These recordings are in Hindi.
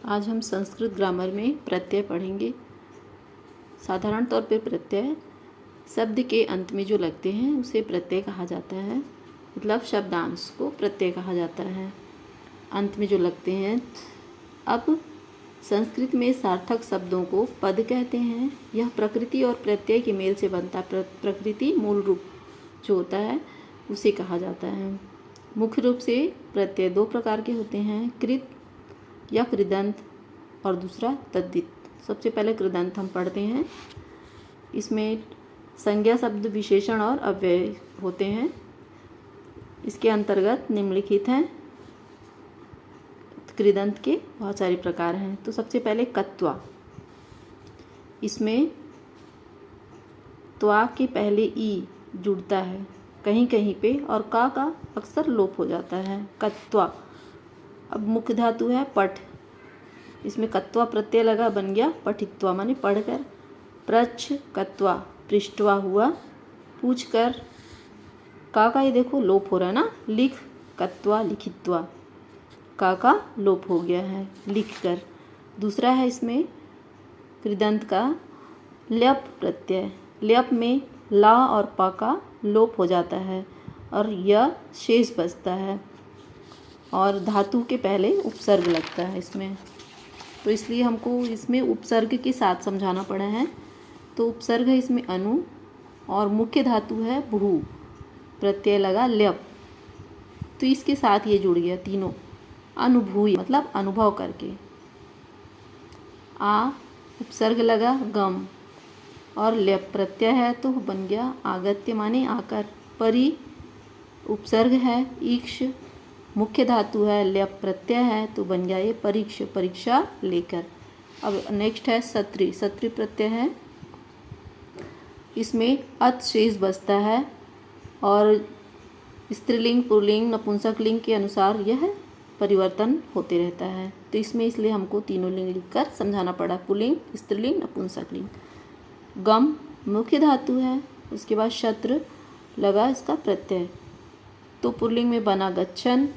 आज हम संस्कृत ग्रामर में प्रत्यय पढ़ेंगे। साधारण तौर पे प्रत्यय शब्द के अंत में जो लगते हैं उसे प्रत्यय कहा जाता है। मतलब शब्दांश को प्रत्यय कहा जाता है, अंत में जो लगते हैं। अब संस्कृत में सार्थक शब्दों को पद कहते हैं। यह प्रकृति और प्रत्यय के मेल से बनता प्रकृति मूल रूप जो होता है उसे कहा जाता है। मुख्य रूप से प्रत्यय दो प्रकार के होते हैं, कृत या कृदंत और दूसरा तद्धित। सबसे पहले कृदंत हम पढ़ते हैं। इसमें संज्ञा शब्द विशेषण और अव्यय होते हैं। इसके अंतर्गत निम्नलिखित हैं। कृदंत के बहुत सारे प्रकार हैं। तो सबसे पहले कत्वा। इसमें त्वा के पहले ई जुड़ता है कहीं कहीं पे और का अक्सर लोप हो जाता है। कत्वा। अब मुख्य धातु है पठ। इसमें कत्वा प्रत्यय लगा, बन गया पठित्वा, माने पढ़कर। प्रच्छ कत्वा, पृष्ठवा हुआ, पूछ कर। का ये देखो लोप हो रहा है ना, लिख कत्वा लिखित्वा, का लोप हो गया है, लिख कर। दूसरा है इसमें कृदंत का ल्यप प्रत्यय। ल्यप में ला और पा का लोप हो जाता है और यह शेष बचता है और धातु के पहले उपसर्ग लगता है इसमें, तो इसलिए हमको इसमें उपसर्ग के साथ समझाना पड़ा है। तो उपसर्ग है इसमें अनु और मुख्य धातु है भू, प्रत्यय लगा ल्यप, तो इसके साथ ये जुड़ गया तीनों। अनुभूय मतलब अनुभव करके। आ उपसर्ग लगा गम और ल्यप प्रत्यय है तो बन गया आगत्य, माने आकर। परि उपसर्ग है ईक्ष, मुख्य धातु है ल्यप प्रत्यय है तो बन गया ये परीक्ष, परीक्षा लेकर। अब नेक्स्ट है सत्री। सत्री प्रत्यय है, इसमें अत शेष बचता है और स्त्रीलिंग पुल्लिंग नपुंसकलिंग के अनुसार यह परिवर्तन होते रहता है। तो इसमें इसलिए हमको तीनों लिंग लिखकर समझाना पड़ा, पुल्लिंग स्त्रीलिंग नपुंसकलिंग। गम मुख्य धातु है, उसके बाद शत्र लगा इसका प्रत्यय, तो पुल्लिंग में बना गच्छन,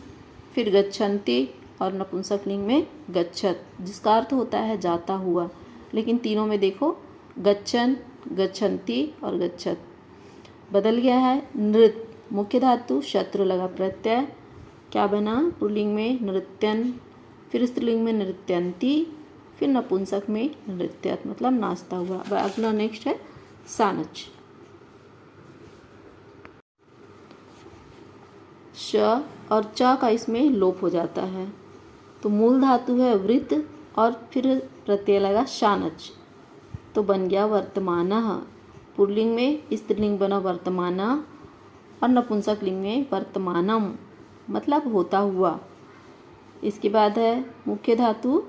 फिर गच्छन्ति और नपुंसकलिंग में गच्छत, जिसका अर्थ होता है जाता हुआ। लेकिन तीनों में देखो गच्छन, गच्छन्ति और गच्छत बदल गया है। नृत मुख्य धातु, शत्रु लगा प्रत्यय, क्या बना पुल्लिंग में नृत्यन, फिर स्त्रीलिंग में नृत्यन्ति, फिर नपुंसक में नृत्यत मतलब नाचता हुआ। अब अगला नेक्स्ट है सानच। श और च का इसमें लोप हो जाता है, तो मूल धातु है वृत्त और फिर प्रत्यय लगा शानच, तो बन गया वर्तमानः। पुल्लिंग में स्त्रीलिंग बना वर्तमाना और नपुंसकलिंग में वर्तमानम मतलब होता हुआ। इसके बाद है मुख्य धातु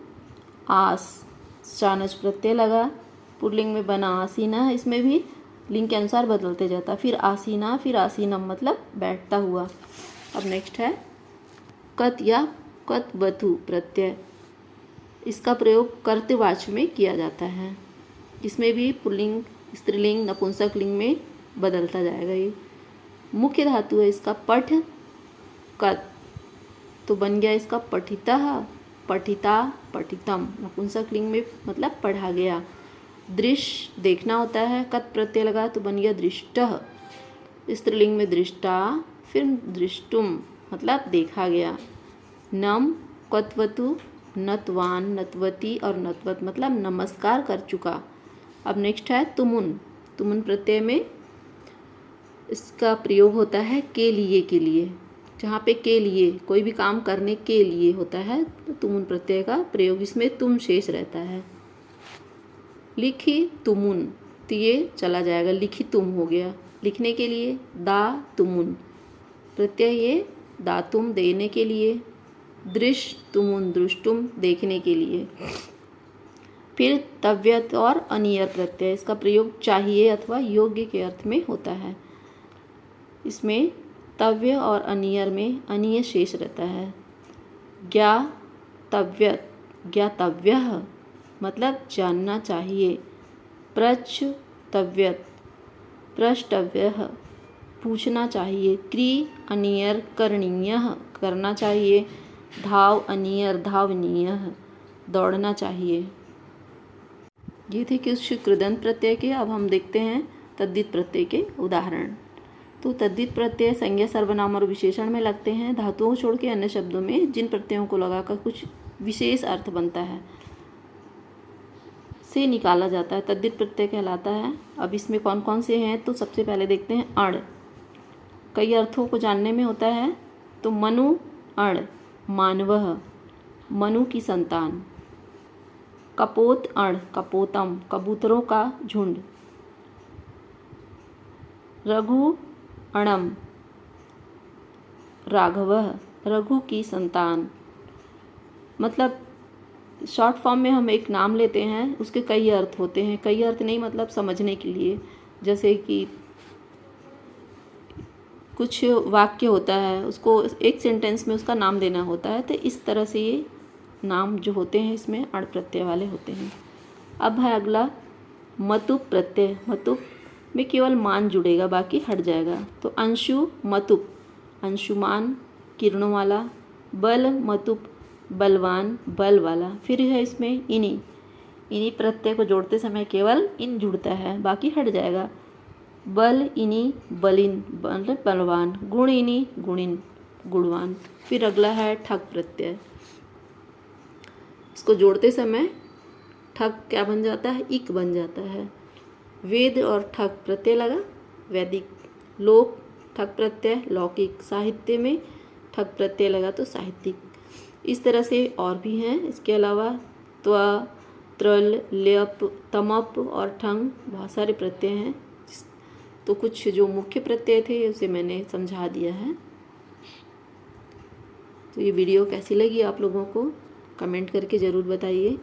आस, शानच प्रत्यय लगा, पुल्लिंग में बना आसीना, इसमें भी लिंग के अनुसार बदलते जाता, फिर आसीना फिर आसीनम मतलब बैठता हुआ। अब नेक्स्ट है कत या कतवतु प्रत्यय। इसका प्रयोग कर्तवाच्य में किया जाता है। इसमें भी पुल्लिंग स्त्रीलिंग नपुंसकलिंग में बदलता जाएगा। ये मुख्य धातु है इसका पठ कत, तो बन गया इसका पठितः पठिता पठितम, नपुंसकलिंग में मतलब पढ़ा गया। दृश्य देखना होता है, कत प्रत्यय लगा तो बन गया दृष्टः, स्त्रीलिंग में दृष्टा, फिर दृष्टुम मतलब देखा गया। नम कत्वतु नतवान नतवती और नतवत मतलब नमस्कार कर चुका। अब नेक्स्ट है तुमुन। तुमुन प्रत्यय में इसका प्रयोग होता है के लिए, जहाँ पे के लिए कोई भी काम करने के लिए होता है तो तुमुन प्रत्यय का प्रयोग, इसमें तुम शेष रहता है। लिखी तुमुन, तो ये चला जाएगा, लिखी तुम हो गया। लिखने के लिए दा तुमुन प्रत्यय, ये दातुम देने के लिए। दृश्य तुमुन दृष्टुम देखने के लिए। फिर तव्यत और अनियर प्रत्यय, इसका प्रयोग चाहिए अथवा योग्य के अर्थ में होता है। इसमें तव्य और अनियर में अनिय शेष रहता है। ज्ञातव्यत ज्ञातव्यः मतलब जानना चाहिए। प्रच्छ तव्यत प्रष्टव्यः पूछना चाहिए। क्री अनियर करणीयः करना चाहिए। धाव अनियर धावनीयः दौड़ना चाहिए। ये थे कुछ कृदंत प्रत्यय के। अब हम देखते हैं तद्धित प्रत्यय के उदाहरण। तो तद्धित प्रत्यय संज्ञा, सर्वनाम और विशेषण में लगते हैं। धातुओं को छोड़ के अन्य शब्दों में जिन प्रत्ययों को लगाकर कुछ विशेष अर्थ बनता है से निकाला जाता है, तद्धित प्रत्यय कहलाता है। अब इसमें कौन कौन से हैं, तो सबसे पहले देखते हैं अण। कई अर्थों को जानने में होता है। तो मनु अण, मानवः, मनु की संतान। कपोत अण, कपोतम, कबूतरों का झुंड। रघु अणम, राघवः, रघु की संतान। मतलब शॉर्ट फॉर्म में हम एक नाम लेते हैं, उसके कई अर्थ होते हैं। कई अर्थ नहीं मतलब समझने के लिए, जैसे कि कुछ वाक्य होता है, उसको एक सेंटेंस में उसका नाम देना होता है। तो इस तरह से ये नाम जो होते हैं इसमें अण प्रत्यय वाले होते हैं। अब है अगला मतुप प्रत्यय। मतुप में केवल मान जुड़ेगा, बाकी हट जाएगा। तो अंशु मतुप, अंशुमान, किरणों वाला। बल मतुप, बलवान, बल वाला। फिर है इसमें इनी। इनी प्रत्यय को जोड़ते समय केवल इन जुड़ता है, बाकी हट जाएगा। बल इनी, बलिन, मतलब बलवान। गुण इनी, गुणिन, गुणवान। फिर अगला है ठक प्रत्यय। इसको जोड़ते समय ठक क्या बन जाता है, इक बन जाता है। वेद और ठक प्रत्यय लगा, वैदिक। लोक ठक प्रत्यय, लौकिक। साहित्य में ठक प्रत्यय लगा तो साहित्यिक। इस तरह से और भी हैं। इसके अलावा त्वा, त्रल, ल्यप, तमप और ठंग, बहुत सारे प्रत्यय हैं। तो कुछ जो मुख्य प्रत्यय थे उसे मैंने समझा दिया है। तो ये वीडियो कैसी लगी आप लोगों को कमेंट करके ज़रूर बताइए।